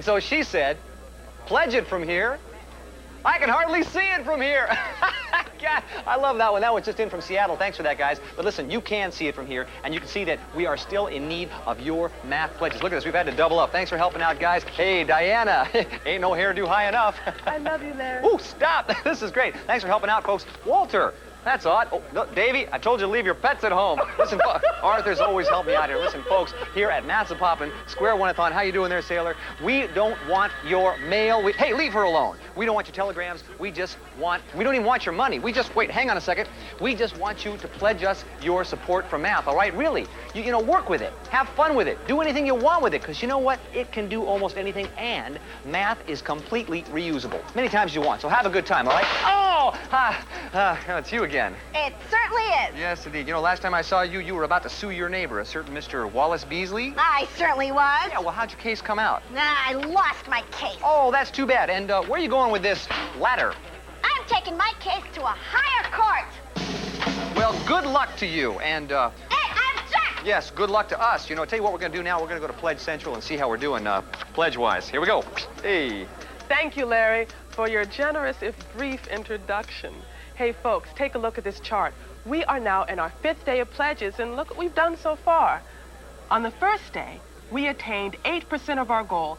And so she said, pledge it from here. I can hardly see it from here. God, I love that one. That was just in from Seattle. Thanks for that, guys. But listen, you can see it from here, and you can see that we are still in need of your math pledges. Look at this. We've had to double up. Thanks for helping out, guys. Hey, Diana. Ain't no hairdo high enough. I love you, Larry. Ooh, stop. This is great. Thanks for helping out, folks. Walter. That's odd. Oh, no, Davey, I told you to leave your pets at home. Listen, Arthur's always helped me out here. Listen, folks, here at Maths Poppin' Square One-a-thon, how you doing there, sailor? We don't want your mail. Hey, leave her alone. We don't want your telegrams. We don't even want your money. Wait, hang on a second. We just want you to pledge us your support for math, all right? Really, you know, work with it. Have fun with it. Do anything you want with it, because you know what? It can do almost anything, and math is completely reusable. Many times you want, so have a good time, all right? Oh, it's you again. It certainly is. Yes, indeed. You know, last time I saw you, you were about to sue your neighbor, a certain Mr. Wallace Beasley. I certainly was. Yeah, well, how'd your case come out? I lost my case. Oh, that's too bad. And where are you going with this ladder? I'm taking my case to a higher court. Well, good luck to you. And, Hey, I'm Jack! yes, good luck to us. You know, tell you what we're going to do now. We're going to go to Pledge Central and see how we're doing pledge-wise. Here we go. Hey. Thank you, Larry, for your generous, if brief, introduction. Hey, folks, take a look at this chart. We are now in our 5th day of pledges, and look what we've done so far. On the first day, we attained 8% of our goal.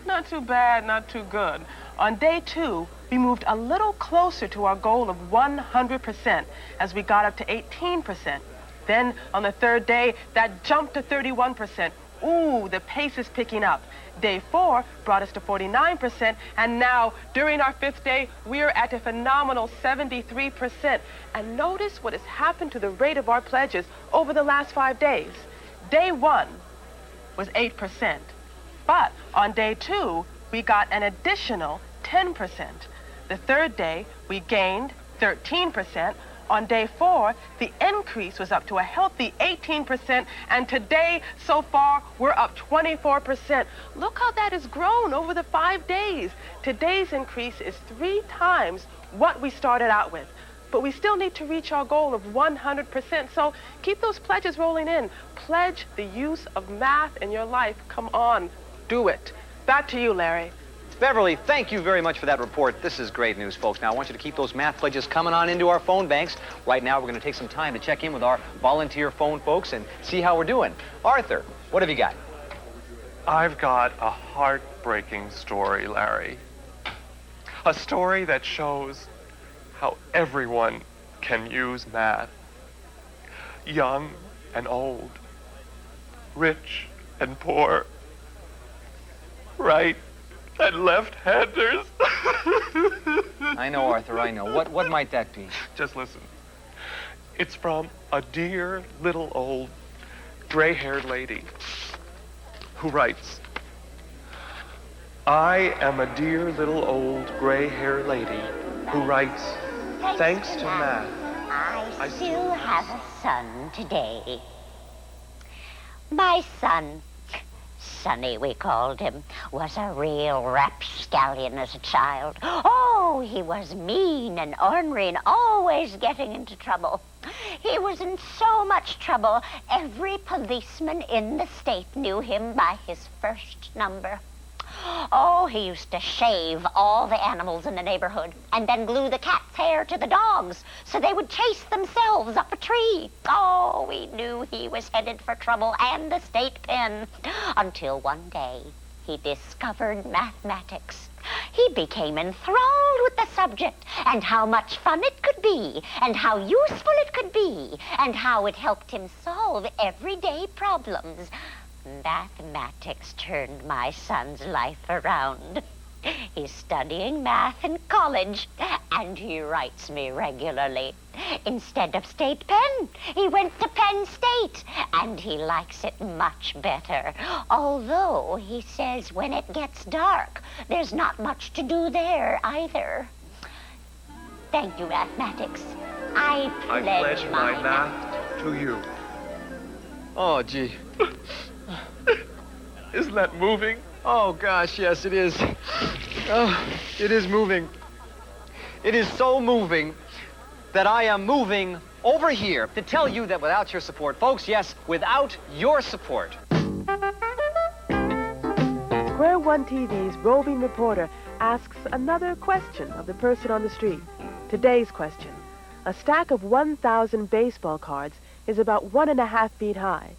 Not too bad, not too good. On day 2, we moved a little closer to our goal of 100% as we got up to 18%. Then, on the 3rd day, that jumped to 31%. Ooh, the pace is picking up. Day 4 brought us to 49%, and now, during our 5th day, we are at a phenomenal 73%. And notice what has happened to the rate of our pledges over the last 5 days. Day 1 was 8%, but on day 2, we got an additional 10%. The 3rd day, we gained 13%. On day 4, the increase was up to a healthy 18%, and today, so far, we're up 24%. Look how that has grown over the 5 days. Today's increase is 3 times what we started out with. But we still need to reach our goal of 100%, so keep those pledges rolling in. Pledge the use of math in your life. Come on, do it. Back to you, Larry. Beverly, thank you very much for that report. This is great news, folks. Now, I want you to keep those math pledges coming on into our phone banks. Right now, we're going to take some time to check in with our volunteer phone folks and see how we're doing. Arthur, what have you got? I've got a heartbreaking story, Larry. A story that shows how everyone can use math. Young and old. Rich and poor. Right and left-handers. I know, Arthur, I know. What might that be? Just listen. It's from a dear little old gray-haired lady who writes, I am a dear little old gray-haired lady who writes, thanks to math, I still have a son today. My son, Sonny we called him, was a real rapscallion as a child. Oh, he was mean and ornery and always getting into trouble. He was in so much trouble, every policeman in the state knew him by his first number. Oh, he used to shave all the animals in the neighborhood and then glue the cat's hair to the dogs so they would chase themselves up a tree. Oh, we knew he was headed for trouble and the state pen until one day he discovered mathematics. He became enthralled with the subject and how much fun it could be and how useful it could be and how it helped him solve everyday problems. Mathematics turned my son's life around. He's studying math in college, and he writes me regularly. Instead of State Penn, he went to Penn State, and he likes it much better. Although he says when it gets dark, there's not much to do there either. Thank you, mathematics. I pledge my math to you. Oh, gee. Isn't that moving? Oh, gosh, yes, it is. Oh, it is moving. It is so moving that I am moving over here to tell you that without your support, folks, yes, without your support. Square 21 TV's roving reporter asks another question of the person on the street. Today's question. A stack of 1,000 baseball cards is about 1.5 feet high.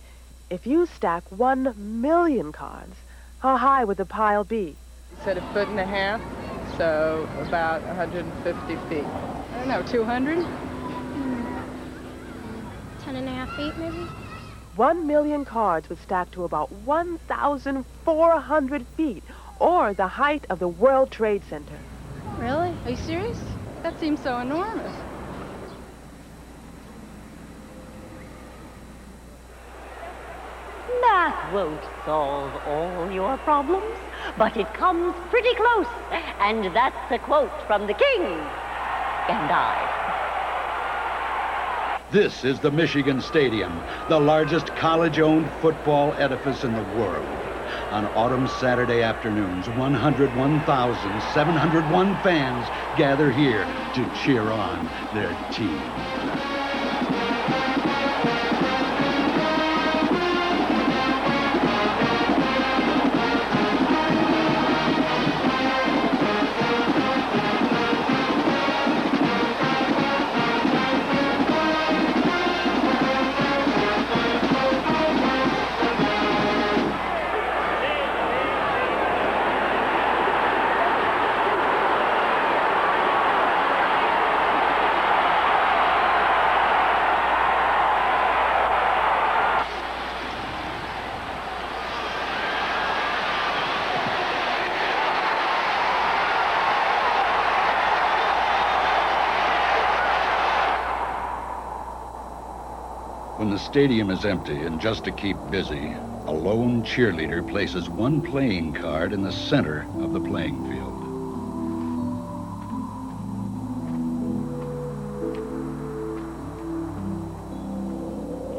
If you stack 1 million cards, how high would the pile be? You said 1.5 feet, so about 150 feet. I don't know, 200? 10.5 feet, maybe? 1 million cards would stack to about 1,400 feet, or the height of the World Trade Center. Really? Are you serious? That seems so enormous. Math won't solve all your problems, but it comes pretty close. And that's a quote from the king and I. This is the Michigan Stadium, the largest college-owned football edifice in the world. On autumn Saturday afternoons, 101,701 fans gather here to cheer on their team. When the stadium is empty and just to keep busy, a lone cheerleader places one playing card in the center of the playing field.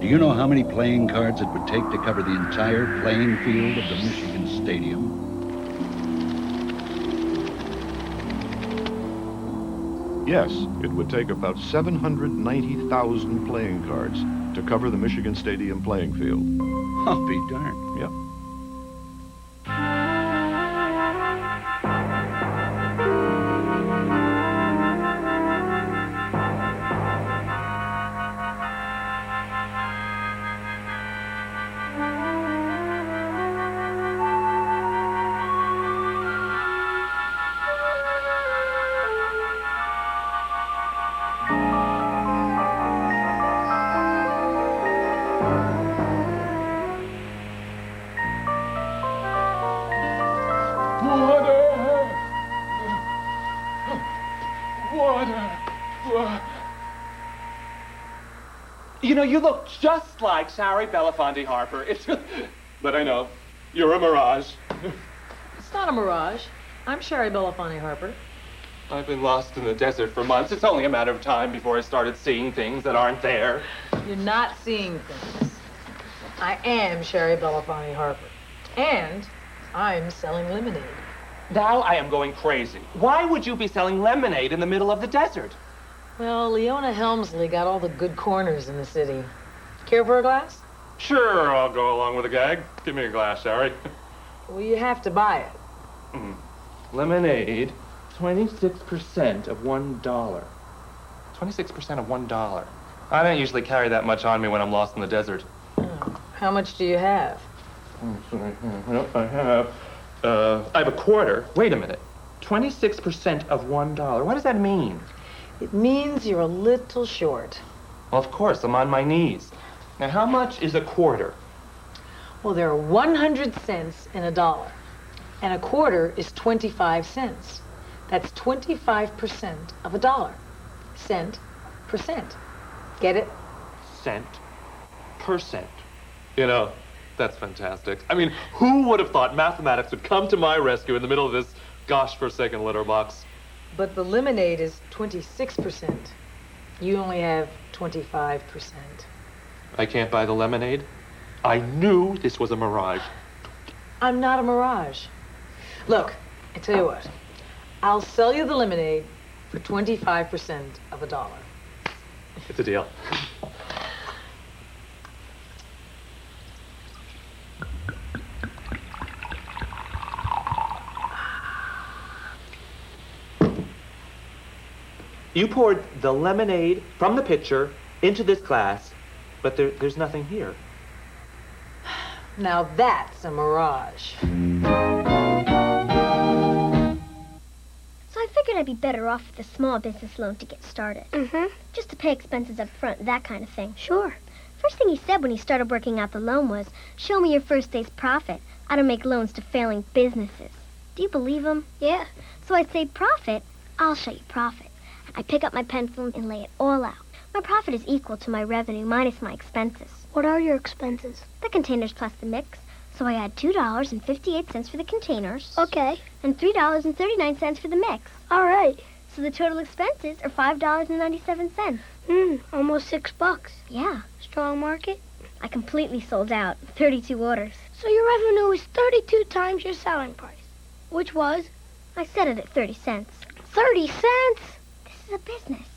Do you know how many playing cards it would take to cover the entire playing field of the Michigan Stadium? Yes, it would take about 790,000 playing cards to cover the Michigan Stadium playing field. I'll be darned. Yep. You know, you look just like Sari Belafonte-Harbor. But I know, you're a mirage. It's not a mirage. I'm Sherry Belafonte-Harbor. I've been lost in the desert for months. It's only a matter of time before I started seeing things that aren't there. You're not seeing things. I am Sherry Belafonte-Harbor. And I'm selling lemonade. Now I am going crazy. Why would you be selling lemonade in the middle of the desert? Well, Leona Helmsley got all the good corners in the city. Care for a glass? Sure, I'll go along with the gag. Give me a glass, Sari. Well, you have to buy it. Lemonade, 26% of $1. 26% of $1. I don't usually carry that much on me when I'm lost in the desert. Oh. How much do you have? I have a quarter. Wait a minute. 26% of $1. What does that mean? It means you're a little short. Well, of course, I'm on my knees. Now, how much is a quarter? Well, there are 100 cents in a dollar. And a quarter is 25 cents. That's 25% of a dollar. Cent percent. Get it? Cent percent. You know, that's fantastic. I mean, who would have thought mathematics would come to my rescue in the middle of this gosh-forsaken litter box? But the lemonade is 26%. You only have 25%. I can't buy the lemonade? I knew this was a mirage. I'm not a mirage. Look, I tell you what. I'll sell you the lemonade for 25% of a dollar. It's a deal. You poured the lemonade from the pitcher into this glass, but there's nothing here. Now that's a mirage. So I figured I'd be better off with a small business loan to get started. Just to pay expenses up front, that kind of thing. Sure. First thing he said when he started working out the loan was, show me your first day's profit. I don't make loans to failing businesses. Do you believe him? Yeah. So I'd say, profit? I'll show you profit. I pick up my pencil and lay it all out. My profit is equal to my revenue minus my expenses. What are your expenses? The containers plus the mix. So I add $2.58 for the containers. Okay. And $3.39 for the mix. All right. So the total expenses are $5.97. Almost $6. Yeah. Strong market? I completely sold out. 32 orders. So your revenue is 32 times your selling price. Which was? I set it at 30 cents. 30 cents? This is a business.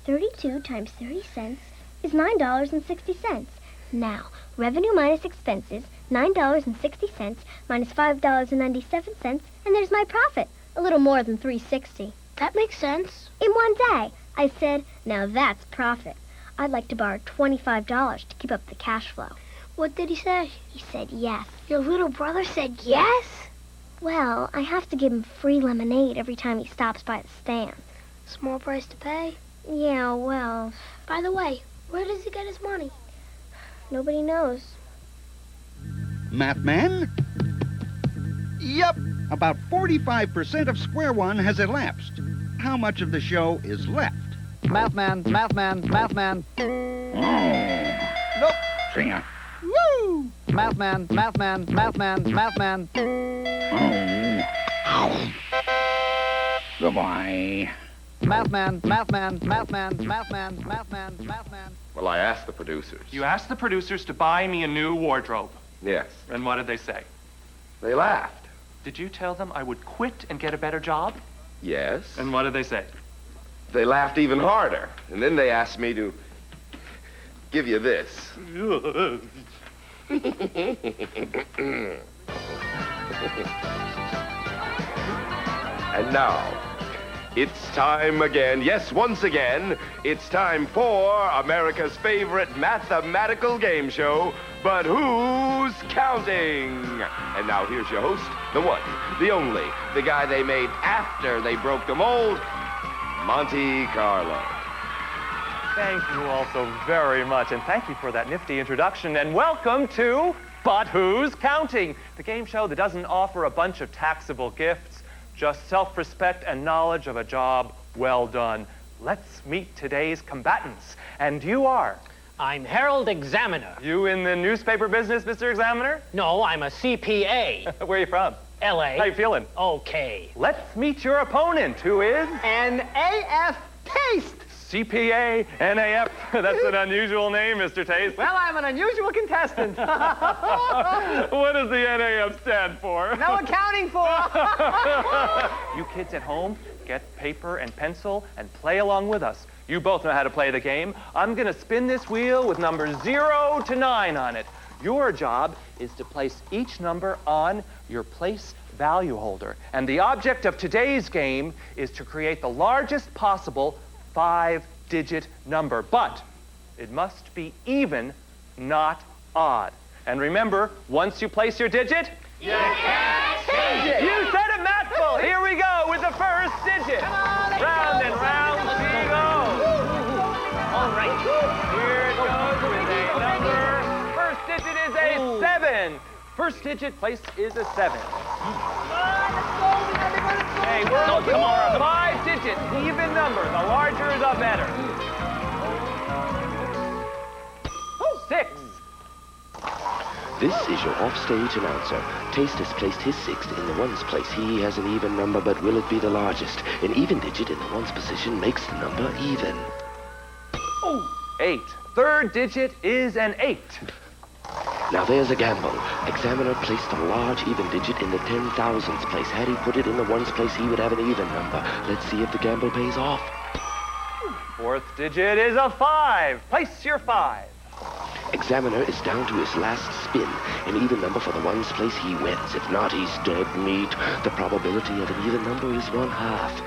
32 times 30 cents is $9.60. Now, revenue minus expenses, $9.60 minus $5.97, and there's my profit. A little more than $3.60. That makes sense. In one day. I said, now that's profit. I'd like to borrow $25 to keep up the cash flow. What did he say? He said yes. Your little brother said yes? Well, I have to give him free lemonade every time he stops by the stand. Small price to pay? Yeah, well... By the way, where does he get his money? Nobody knows. Mathman? Yup. About 45% of Square One has elapsed. How much of the show is left? Mathman. Nope. Singer. Woo! Mathman. Goodbye. Mathman. Well, I asked the producers. You asked the producers to buy me a new wardrobe. Yes. And what did they say? They laughed. Did you tell them I would quit and get a better job? Yes. And what did they say? They laughed even harder. And then they asked me to give you this. And now, it's time again. Yes, once again, it's time for America's favorite mathematical game show, But Who's Counting? And now here's your host, the one, the only, the guy they made after they broke the mold, Monte Carlo. Thank you all so very much, and thank you for that nifty introduction, and welcome to But Who's Counting, the game show that doesn't offer a bunch of taxable gifts, just self-respect and knowledge of a job well done. Let's meet today's combatants, and you are? I'm Harold Examiner. You in the newspaper business, Mr. Examiner? No, I'm a CPA. Where are you from? L.A. How you feeling? Okay. Let's meet your opponent, who is? An AF Taste. CPA, NAF. That's an unusual name, Mr. Taste. Well, I'm an unusual contestant. What does the NAF stand for? No accounting for. You kids at home, get paper and pencil and play along with us. You both know how to play the game. I'm going to spin this wheel with numbers 0 to 9 on it. Your job is to place each number on your place value holder. And the object of today's game is to create the largest possible 5-digit number. But it must be even, not odd. And remember, once you place your digit, you can't change it. You said it, Mathful. Here we go with the first digit. Round and round she goes. All right. Here it goes with a number. First digit is a 7. First digit place is a 7. Hey, we're looking for a 5-digit even number. The larger the better. 6. This is your offstage announcer. Taste has placed his 6th in the ones place. He has an even number, but will it be the largest? An even digit in the ones position makes the number even. 8. Third digit is an 8. Now there's a gamble. Examiner placed a large even digit in the 10,000s place. Had he put it in the ones place, he would have an even number. Let's see if the gamble pays off. Fourth digit is a 5. Place your 5. Examiner is down to his last spin. An even number for the ones place, he wins. If not, he's dead meat. The probability of an even number is 1/2.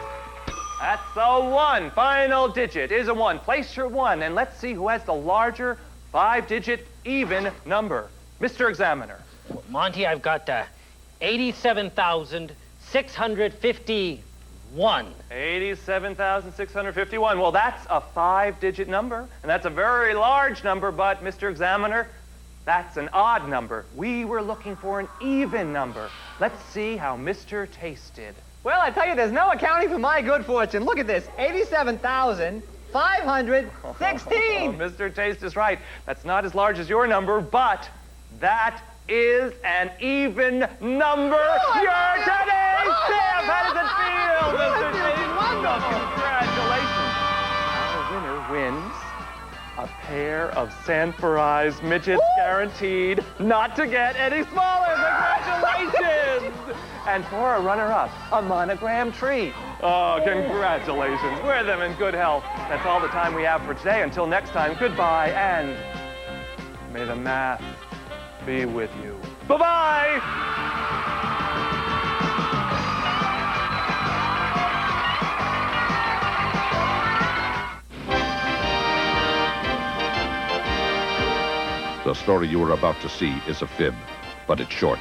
That's a 1. Final digit is a 1. Place your 1, and let's see who has the larger 5-digit even number. Mr. Examiner. Monty, I've got 87,651. 87,651. Well, that's a 5-digit number, and that's a very large number, but Mr. Examiner, that's an odd number. We were looking for an even number. Let's see how Mr. Taste did. Well, I tell you, there's no accounting for my good fortune. Look at this, 87,516. Mr. Taste is right. That's not as large as your number, but that is an even number. You're today's champ. How does it feel, Mr. Taste? Congratulations. Our winner wins a pair of Sanforized midgets guaranteed not to get any smaller. Congratulations. And for a runner-up, a monogram tree. Oh, congratulations. Wear them in good health. That's all the time we have for today. Until next time, goodbye, and may the math be with you. Bye-bye! The story you are about to see is a fib, but it's short.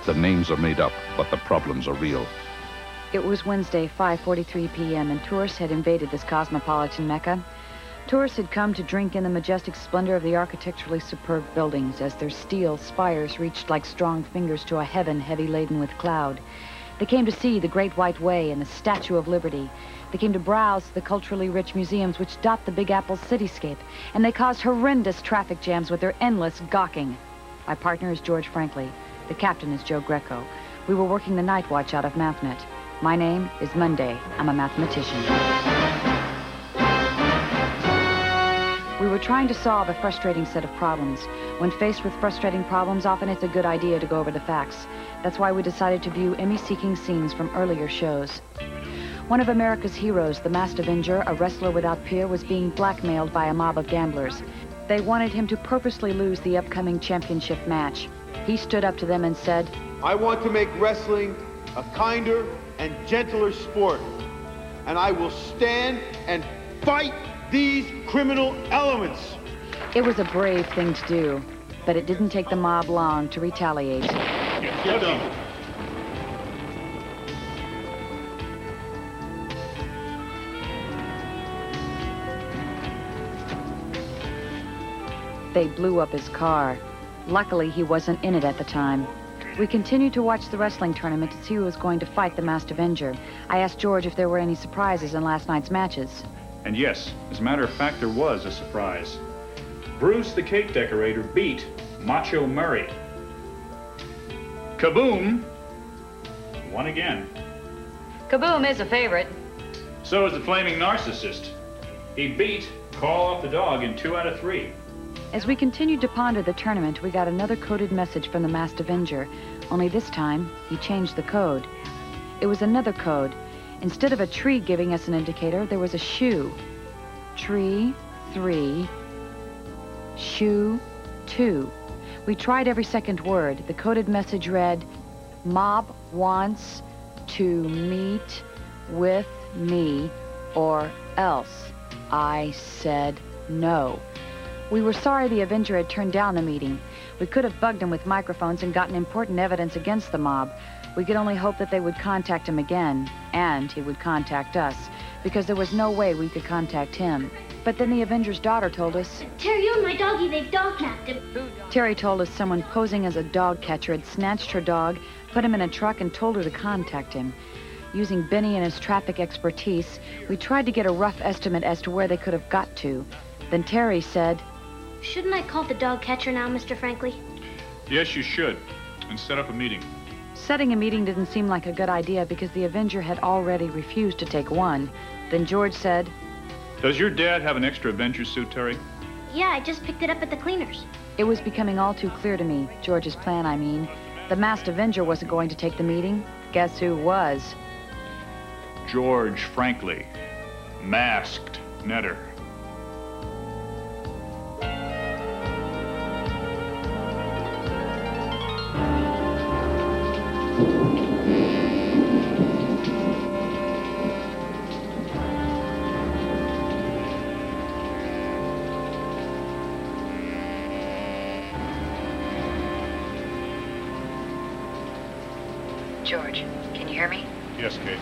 The names are made up, but the problems are real. It was Wednesday, 5:43 p.m., and tourists had invaded this cosmopolitan mecca. Tourists had come to drink in the majestic splendor of the architecturally superb buildings as their steel spires reached like strong fingers to a heaven heavy laden with cloud. They came to see the Great White Way and the Statue of Liberty. They came to browse the culturally rich museums which dot the Big Apple's cityscape, and they caused horrendous traffic jams with their endless gawking. My partner is George Frankley. The captain is Joe Greco. We were working the night watch out of Mathnet. My name is Monday. I'm a mathematician. We were trying to solve a frustrating set of problems. When faced with frustrating problems, often it's a good idea to go over the facts. That's why we decided to view Emmy-seeking scenes from earlier shows. One of America's heroes, the Masked Avenger, a wrestler without peer, was being blackmailed by a mob of gamblers. They wanted him to purposely lose the upcoming championship match. He stood up to them and said, I want to make wrestling a kinder and gentler sport, and I will stand and fight these criminal elements. It was a brave thing to do, but it didn't take the mob long to retaliate. Get them. They blew up his car. Luckily, he wasn't in it at the time. We continued to watch the wrestling tournament to see who was going to fight the Masked Avenger. I asked George if there were any surprises in last night's matches. And yes, as a matter of fact, there was a surprise. Bruce the cake decorator beat Macho Murray. Kaboom won again. Kaboom is a favorite. So is the flaming narcissist. He beat Call Off the Dog in 2 out of 3. As we continued to ponder the tournament, we got another coded message from the Masked Avenger. Only this time, he changed the code. It was another code. Instead of a tree giving us an indicator, there was a shoe. Tree, 3, shoe, 2. We tried every second word. The coded message read, mob wants to meet with me or else. I said no. We were sorry the Avenger had turned down the meeting. We could have bugged him with microphones and gotten important evidence against the mob. We could only hope that they would contact him again, and he would contact us, because there was no way we could contact him. But then the Avenger's daughter told us... Terry, you and my doggy, they've dog-napped him. Terry told us someone posing as a dog catcher had snatched her dog, put him in a truck, and told her to contact him. Using Benny and his traffic expertise, we tried to get a rough estimate as to where they could have got to. Then Terry said... Shouldn't I call the dog catcher now, Mr. Frankley? Yes, you should. And set up a meeting. Setting a meeting didn't seem like a good idea because the Avenger had already refused to take one. Then George said... Does your dad have an extra Avenger suit, Terry? Yeah, I just picked it up at the cleaners. It was becoming all too clear to me, George's plan, I mean. The Masked Avenger wasn't going to take the meeting. Guess who was? George Frankley, masked netter. George, can you hear me? Yes, Kate.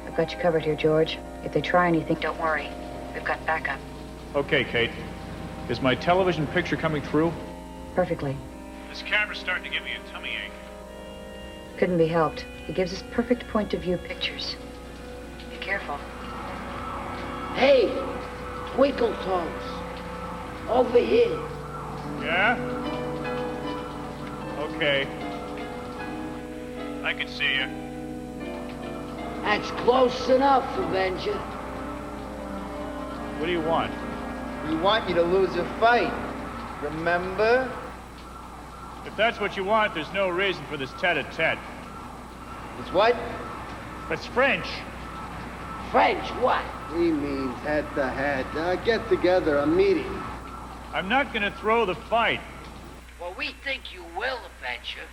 I've got you covered here, George. If they try anything, don't worry. We've got backup. Okay, Kate. Is my television picture coming through? Perfectly. This camera's starting to give me a tummy ache. Couldn't be helped. It gives us perfect point of view pictures. Be careful. Hey, Twinkle Toes. Over here. Yeah? Okay. I can see you. That's close enough, Avenger. What do you want? We want you to lose a fight. Remember? If that's what you want, there's no reason for this tete-a-tete. It's what? It's French. French, what? He means head-to-head. Get together, a meeting. I'm not gonna throw the fight. Well, we think you will, Avenger.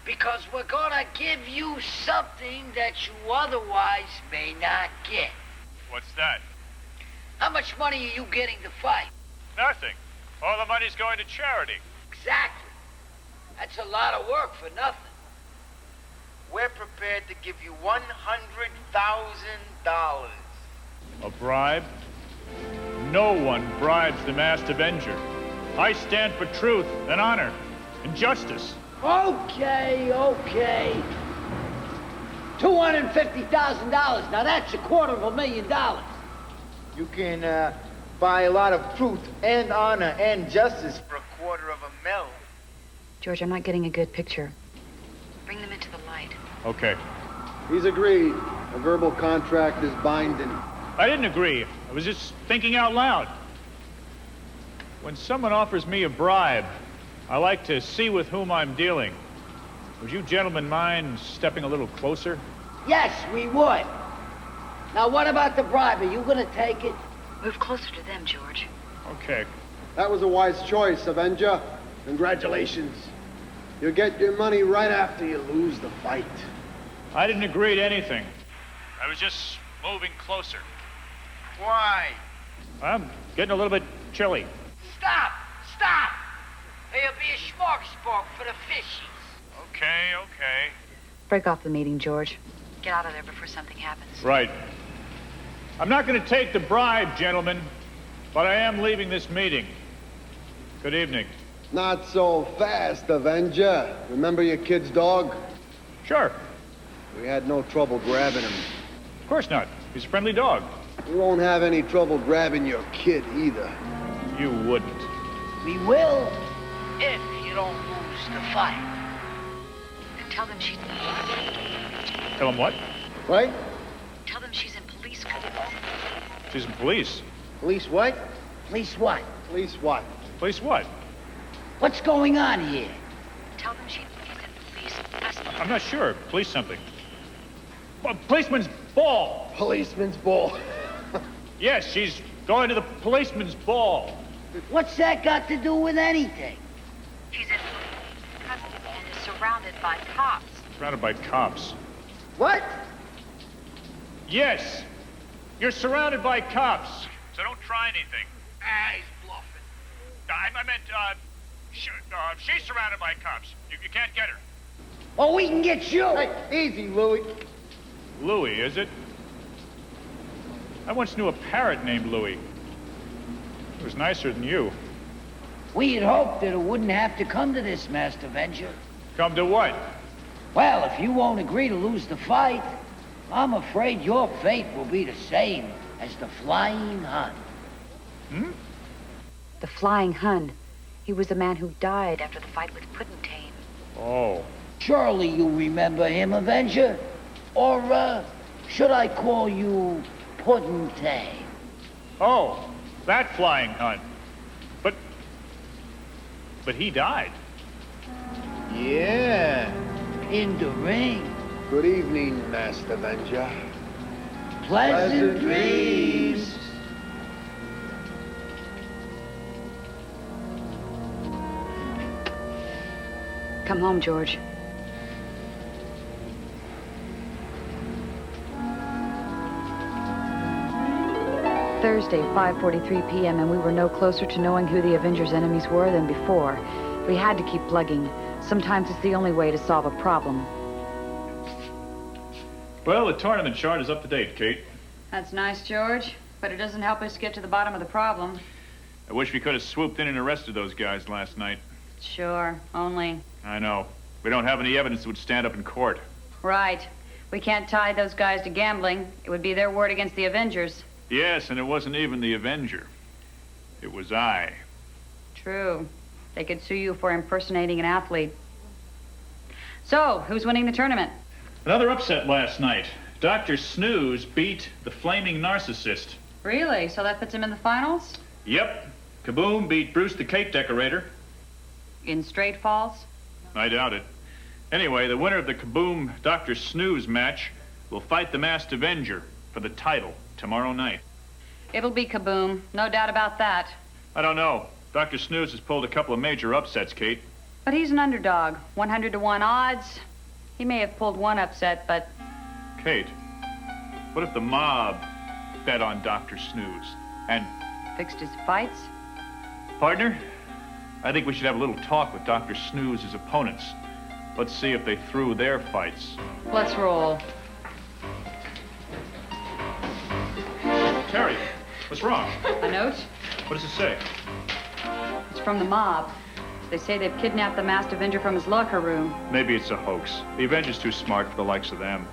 Because we're gonna give you something that you otherwise may not get. What's that? How much money are you getting to fight? Nothing. All the money's going to charity. Exactly. That's a lot of work for nothing. We're prepared to give you $100,000. A bribe? No one bribes the Masked Avenger. I stand for truth and honor and justice. Okay. $250,000. Now that's $250,000. You can buy a lot of truth and honor and justice for $250,000. George, I'm not getting a good picture. Bring them into the light. Okay. He's agreed. A verbal contract is binding. I didn't agree. I was just thinking out loud. When someone offers me a bribe, I like to see with whom I'm dealing. Would you gentlemen mind stepping a little closer? Yes, we would. Now, what about the bribe? Are you gonna take it? Move closer to them, George. Okay. That was a wise choice, Avenger. Congratulations. You'll get your money right after you lose the fight. I didn't agree to anything. I was just moving closer. Why? I'm getting a little bit chilly. Stop! There'll be a smorgasbord for the fishies. Okay. Break off the meeting, George. Get out of there before something happens. Right. I'm not going to take the bribe, gentlemen, but I am leaving this meeting. Good evening. Not so fast, Avenger. Remember your kid's dog? Sure. We had no trouble grabbing him. Of course not. He's a friendly dog. We won't have any trouble grabbing your kid either. You wouldn't. We will if you don't lose the fight. And tell them she's... Tell him what? Right? Tell them she's in police custody. She's in police. Police what? Police what? Police what? Police what? What's going on here? Tell them she's in police custody. I'm not sure. Police something. Policeman's ball. Policeman's ball. Yes, she's going to the policeman's ball. What's that got to do with anything? She's in custody and is surrounded by cops. Surrounded by cops. What? Yes. You're surrounded by cops. So don't try anything. He's bluffing. I meant, she's surrounded by cops. You can't get her. Oh, we can get you. Hey, easy, Louie. Louie, is it? I once knew a parrot named Louie. It was nicer than you. We had hoped that it wouldn't have to come to this, Masked Avenger. Come to what? Well, if you won't agree to lose the fight, I'm afraid your fate will be the same as the Flying Hun. The Flying Hun. He was the man who died after the fight with Puddentane. Oh. Surely you remember him, Avenger? Or, should I call you Puddentane? Oh, that Flying Hun. But he died. Yeah. In the ring. Good evening, Masked Avenger. Pleasant dreams. Come home, George. Thursday, 5:43 p.m., and we were no closer to knowing who the Avengers' enemies were than before. We had to keep plugging. Sometimes it's the only way to solve a problem. Well, the tournament chart is up to date, Kate. That's nice, George, but it doesn't help us get to the bottom of the problem. I wish we could have swooped in and arrested those guys last night. Sure, only... I know. We don't have any evidence that would stand up in court. Right. We can't tie those guys to gambling. It would be their word against the Avengers. Yes, and it wasn't even the Avenger. It was I. True. They could sue you for impersonating an athlete. So, who's winning the tournament? Another upset last night. Dr. Snooze beat the Flaming Narcissist. Really? So that puts him in the finals? Yep. Kaboom beat Bruce the Cake Decorator. In straight falls? I doubt it. Anyway, the winner of the Kaboom Dr. Snooze match will fight the Masked Avenger for the title tomorrow night. It'll be Kaboom. No doubt about that. I don't know. Dr. Snooze has pulled a couple of major upsets, Kate. But he's an underdog. 100 to 1 odds. He may have pulled one upset, but... Kate, what if the mob bet on Dr. Snooze and... fixed his fights? Partner, I think we should have a little talk with Dr. Snooze's opponents. Let's see if they threw their fights. Let's roll. Terry, what's wrong? A note? What does it say? It's from the mob. They say they've kidnapped the Masked Avenger from his locker room. Maybe it's a hoax. The Avenger's too smart for the likes of them.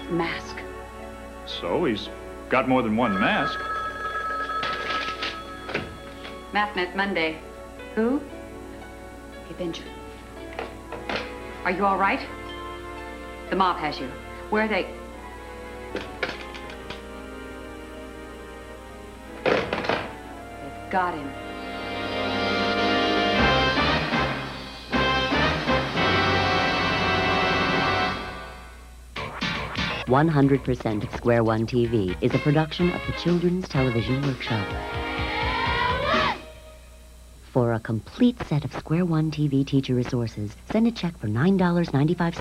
Mask. So he's got more than one mask. Mathnet Monday. Who? The Avenger. Are you all right? The mob has you. Where are they? They've got him. "100% of Square One TV is a production of the Children's Television Workshop. For a complete set of Square One TV teacher resources, send a check for $9.95